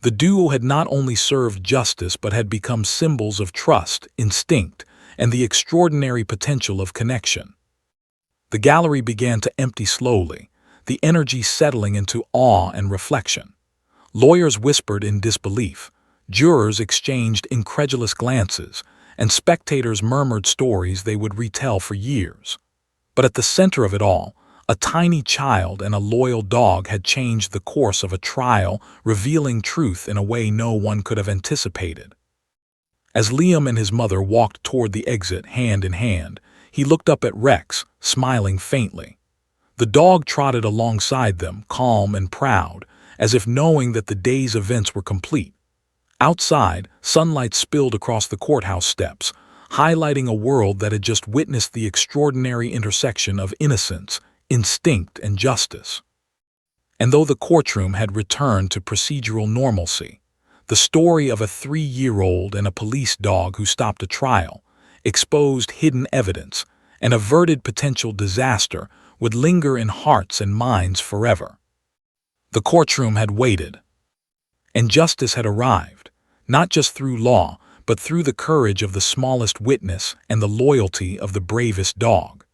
The duo had not only served justice but had become symbols of trust, instinct, and the extraordinary potential of connection. The gallery began to empty slowly, the energy settling into awe and reflection. Lawyers whispered in disbelief, jurors exchanged incredulous glances, and spectators murmured stories they would retell for years. But at the center of it all, a tiny child and a loyal dog had changed the course of a trial, revealing truth in a way no one could have anticipated. As Liam and his mother walked toward the exit hand in hand, he looked up at Rex, smiling faintly. The dog trotted alongside them, calm and proud, as if knowing that the day's events were complete. Outside, sunlight spilled across the courthouse steps, highlighting a world that had just witnessed the extraordinary intersection of innocence, instinct, and justice. And though the courtroom had returned to procedural normalcy, the story of a 3-year-old and a police dog who stopped a trial, exposed hidden evidence, and averted potential disaster would linger in hearts and minds forever. The courtroom had waited, and justice had arrived, not just through law, but through the courage of the smallest witness and the loyalty of the bravest dog.